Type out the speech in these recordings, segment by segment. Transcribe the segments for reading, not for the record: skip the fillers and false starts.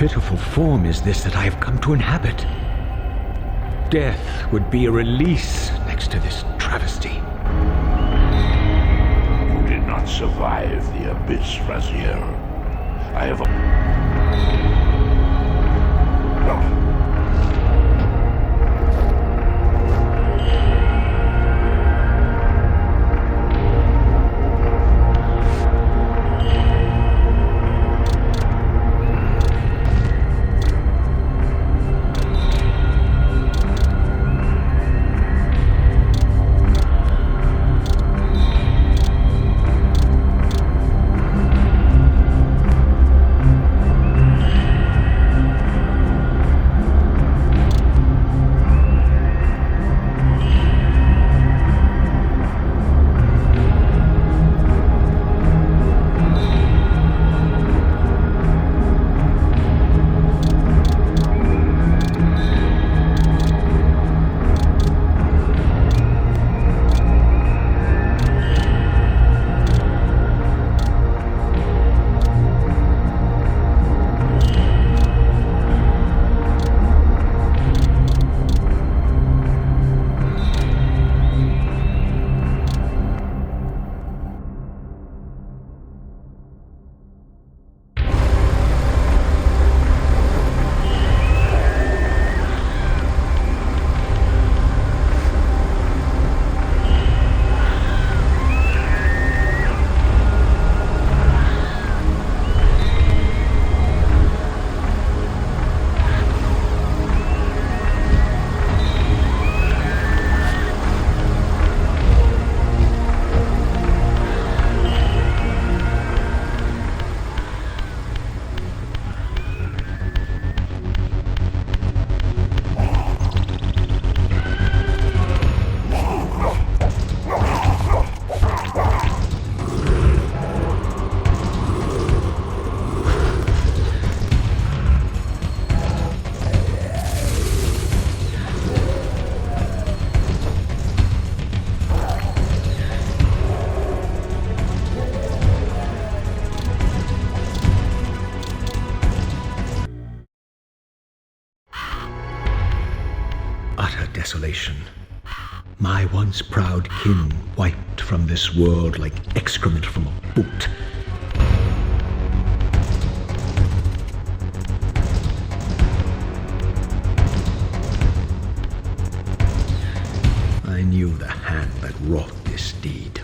pitiful form is this that I have come to inhabit? Death would be a release next to this travesty. You did not survive the abyss, Razier. I have... Desolation. My once proud kin wiped from this world like excrement from a boot. I knew the hand that wrought this deed.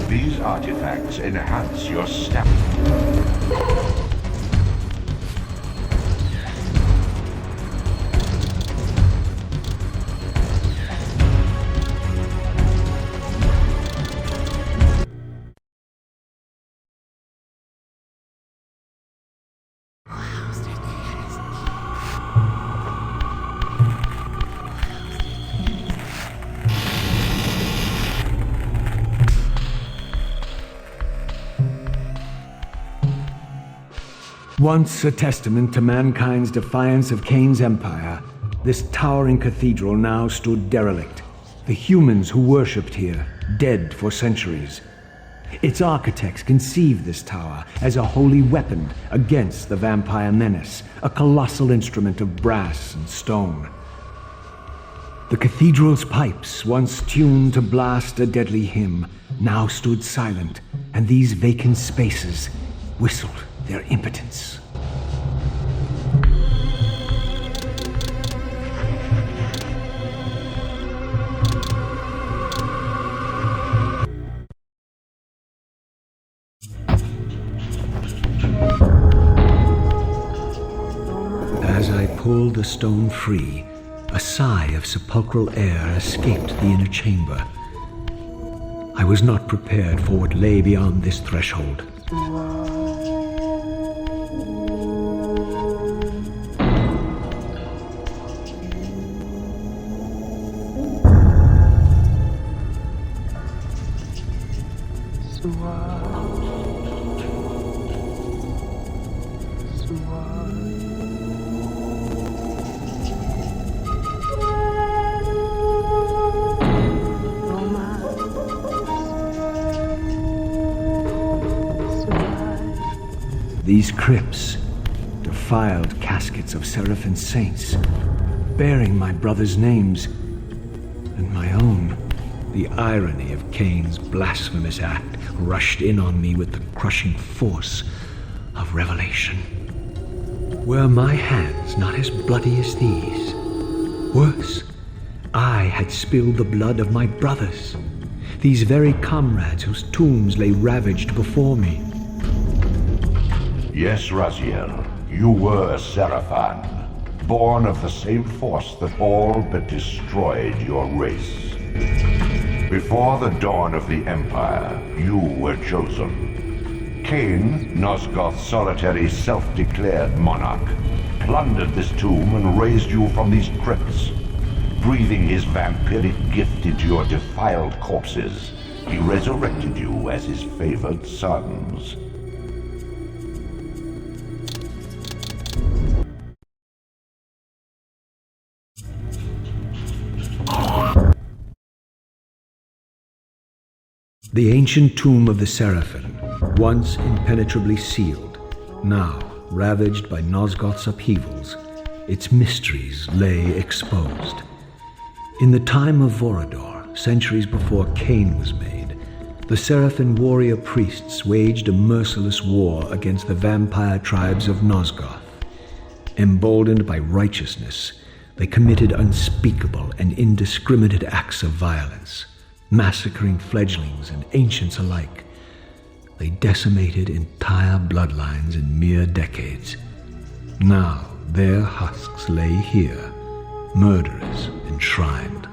These artifacts enhance your stamina. Once a testament to mankind's defiance of Kain's empire, this towering cathedral now stood derelict. The humans who worshipped here, dead for centuries. Its architects conceived this tower as a holy weapon against the vampire menace, a colossal instrument of brass and stone. The cathedral's pipes, once tuned to blast a deadly hymn, now stood silent, and these vacant spaces whistled their impotence. As I pulled the stone free, a sigh of sepulchral air escaped the inner chamber. I was not prepared for what lay beyond this threshold. These crypts, defiled caskets of Seraphin saints, bearing my brother's names and my own. The irony of Kain's blasphemous act rushed in on me with the crushing force of revelation. Were my hands not as bloody as these? Worse, I had spilled the blood of my brothers, these very comrades whose tombs lay ravaged before me. Yes, Raziel, you were a Seraphan, born of the same force that all but destroyed your race. Before the dawn of the Empire, you were chosen. Kain, Nosgoth's solitary self-declared monarch, plundered this tomb and raised you from these crypts. Breathing his vampiric gift into your defiled corpses, he resurrected you as his favored sons. The ancient tomb of the Seraphin, once impenetrably sealed, now ravaged by Nosgoth's upheavals, its mysteries lay exposed. In the time of Vorador, centuries before Kain was made, the Seraphin warrior priests waged a merciless war against the vampire tribes of Nosgoth. Emboldened by righteousness, they committed unspeakable and indiscriminate acts of violence, massacring fledglings and ancients alike. They decimated entire bloodlines in mere decades. Now their husks lay here, murderers enshrined.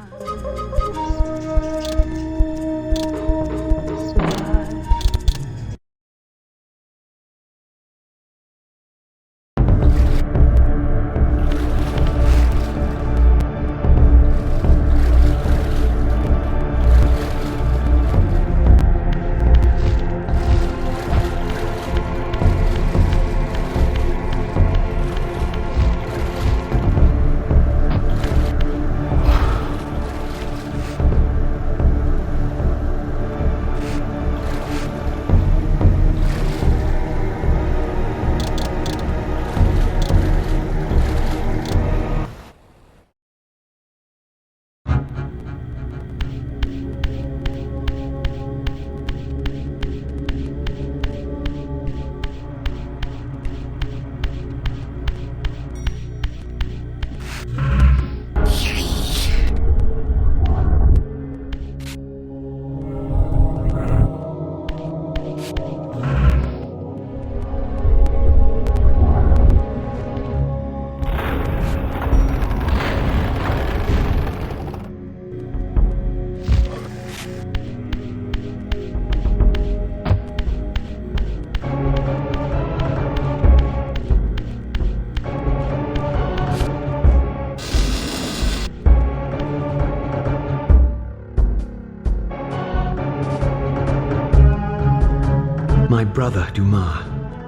My brother, Dumas,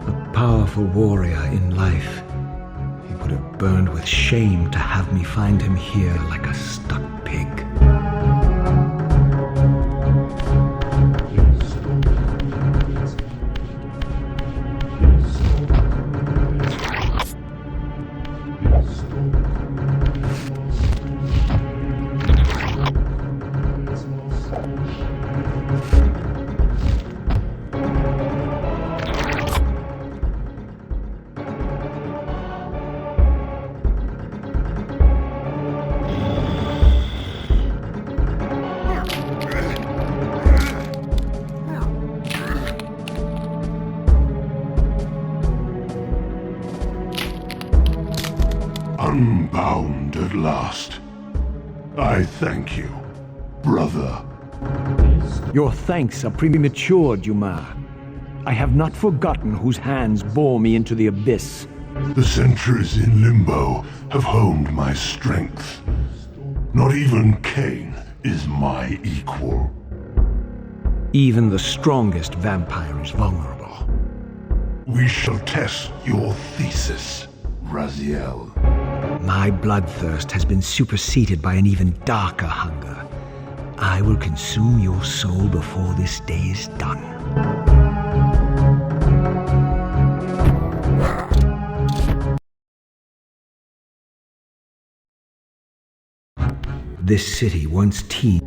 a powerful warrior in life. He would have burned with shame to have me find him here like a stuck pig. Unbound at last. I thank you, brother. Your thanks are premature, Dumas. I have not forgotten whose hands bore me into the abyss. The centuries in Limbo have honed my strength. Not even Kain is my equal. Even the strongest vampire is vulnerable. We shall test your thesis, Raziel. My bloodthirst has been superseded by an even darker hunger. I will consume your soul before this day is done. This city once teemed.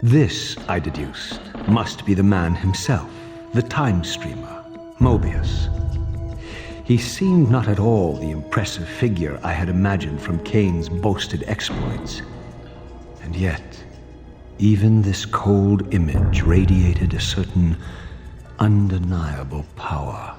This, I deduced, must be the man himself, the time streamer, Mobius. He seemed not at all the impressive figure I had imagined from Kain's boasted exploits. And yet, even this cold image radiated a certain undeniable power.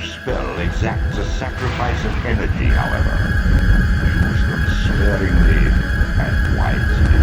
spell exacts a sacrifice of energy, however. Use them sparingly and wisely.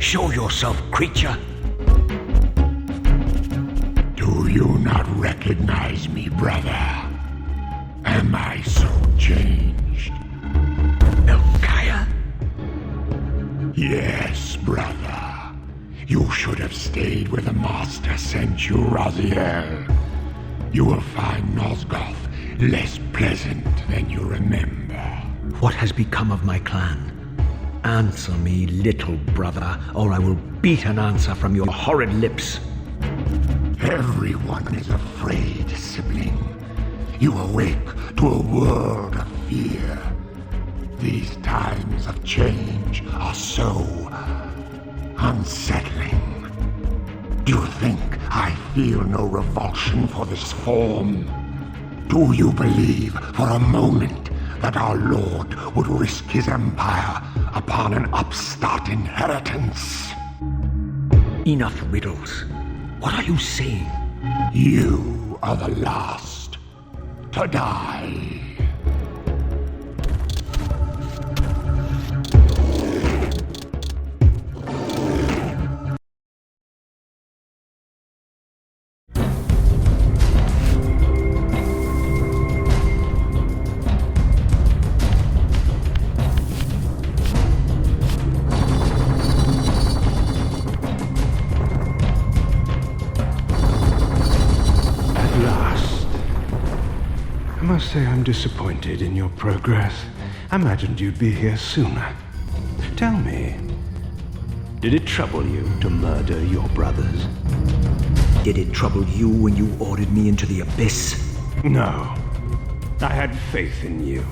Show yourself, creature! Do you not recognize me, brother? Am I so changed? Elkaya? Yes, brother. You should have stayed where the Master sent you, Raziel. You will find Nosgoth less pleasant than you remember. What has become of my clan? Answer me, little brother, or I will beat an answer from your horrid lips. Everyone is afraid, sibling. You awake to a world of fear. These times of change are so unsettling. Do you think I feel no revulsion for this form? Do you believe for a moment that our Lord would risk his empire upon an upstart inheritance? Enough riddles. What are you saying? You are the last to die. I must say I'm disappointed in your progress. I imagined you'd be here sooner. Tell me, did it trouble you to murder your brothers? Did it trouble you when you ordered me into the abyss? No. I had faith in you.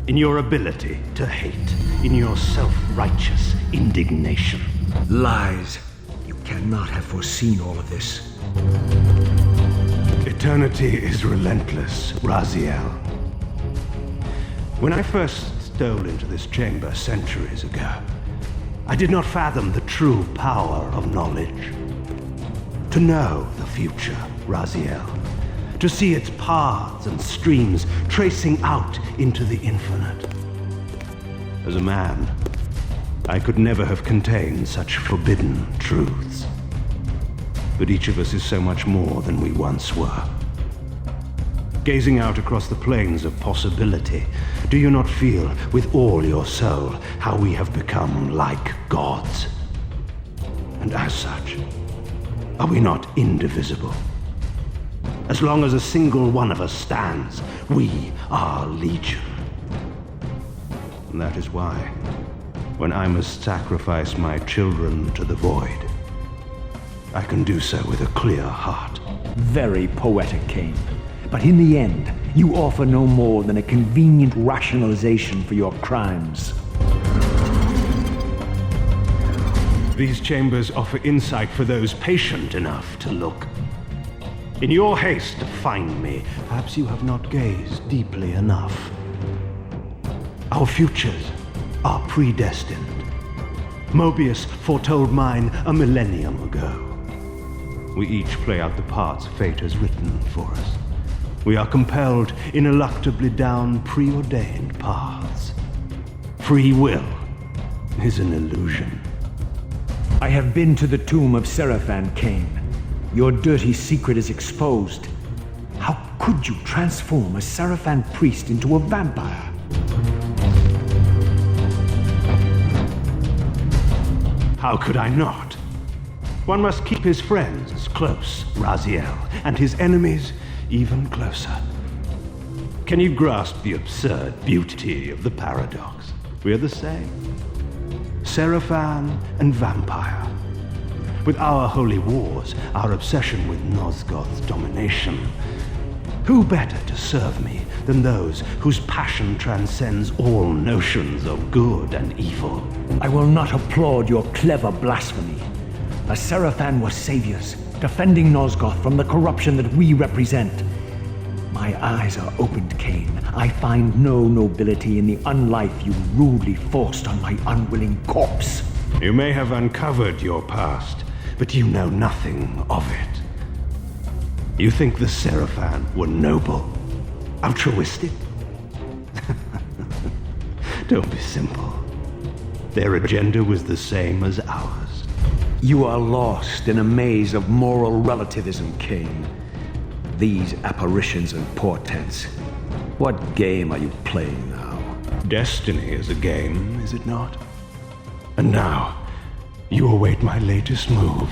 In your ability to hate. In your self-righteous indignation. Lies. You cannot have foreseen all of this. Eternity is relentless, Raziel. When I first stole into this chamber centuries ago, I did not fathom the true power of knowledge. To know the future, Raziel. To see its paths and streams tracing out into the infinite. As a man, I could never have contained such forbidden truths. But each of us is so much more than we once were. Gazing out across the plains of possibility, do you not feel with all your soul how we have become like gods? And as such, are we not indivisible? As long as a single one of us stands, we are legion. And that is why, when I must sacrifice my children to the void, I can do so with a clear heart. Very poetic, Kain. But in the end, you offer no more than a convenient rationalization for your crimes. These chambers offer insight for those patient enough to look. In your haste to find me, perhaps you have not gazed deeply enough. Our futures are predestined. Mobius foretold mine a millennium ago. We each play out the parts fate has written for us. We are compelled ineluctably down preordained paths. Free will is an illusion. I have been to the tomb of Seraphan, Kain. Your dirty secret is exposed. How could you transform a Seraphan priest into a vampire? How could I not? One must keep his friends close, Raziel, and his enemies even closer. Can you grasp the absurd beauty of the paradox? We're the same. Seraphan and vampire. With our holy wars, our obsession with Nosgoth's domination, who better to serve me than those whose passion transcends all notions of good and evil? I will not applaud your clever blasphemy. The Seraphan were saviors, defending Nosgoth from the corruption that we represent. My eyes are opened, Kain. I find no nobility in the unlife you rudely forced on my unwilling corpse. You may have uncovered your past, but you know nothing of it. You think the Seraphan were noble, altruistic? Don't be simple. Their agenda was the same as ours. You are lost in a maze of moral relativism, Kain. These apparitions and portents. What game are you playing now? Destiny is a game, is it not? And now, you await my latest move.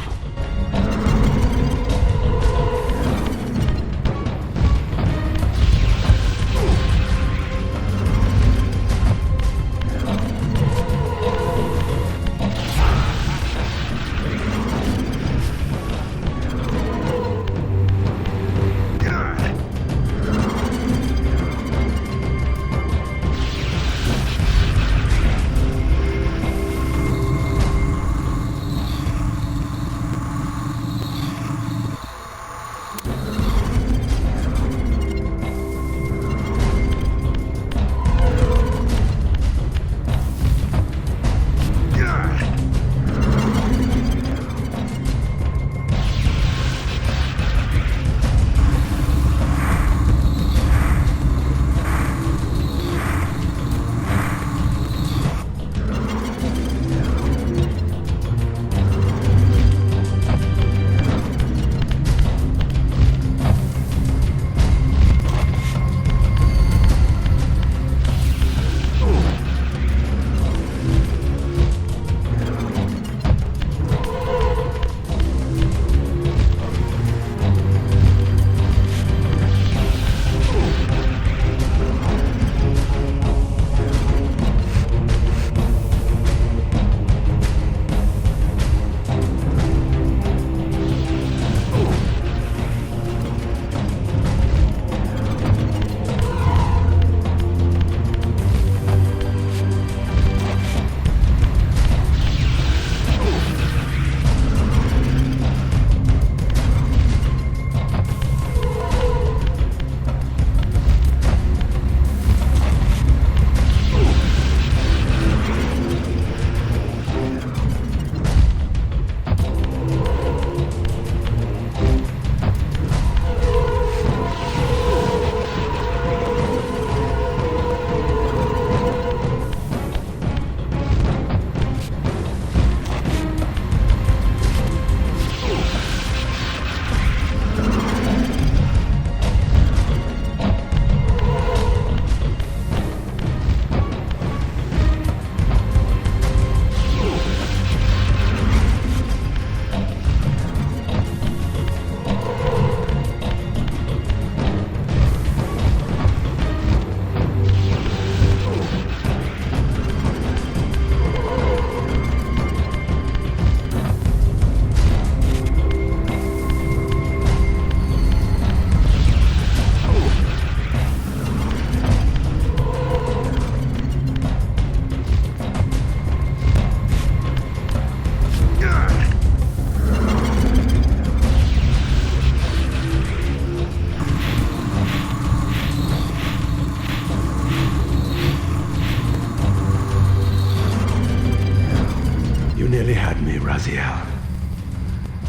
You nearly had me, Raziel.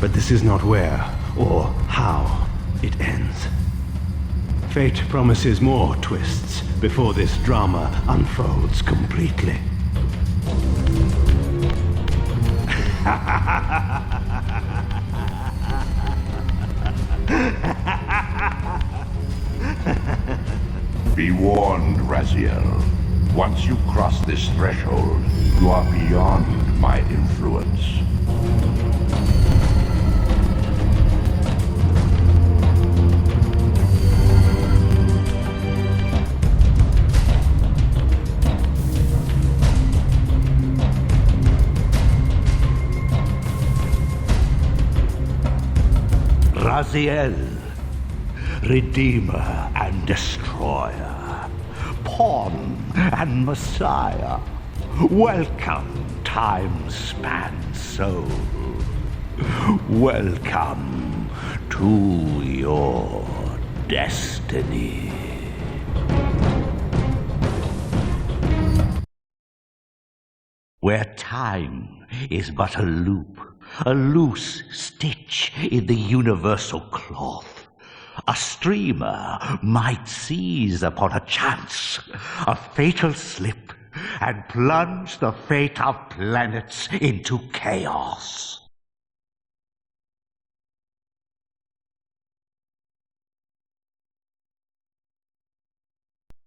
But this is not where or how it ends. Fate promises more twists before this drama unfolds completely. Be warned, Raziel. Once you cross this threshold, you are beyond my influence. Raziel, Redeemer and Destroyer, Pawn and Messiah, welcome, time-span soul. Welcome to your destiny. Where time is but a loop, a loose stitch in the universal cloth, a streamer might seize upon a chance, a fatal slip, and plunge the fate of planets into chaos.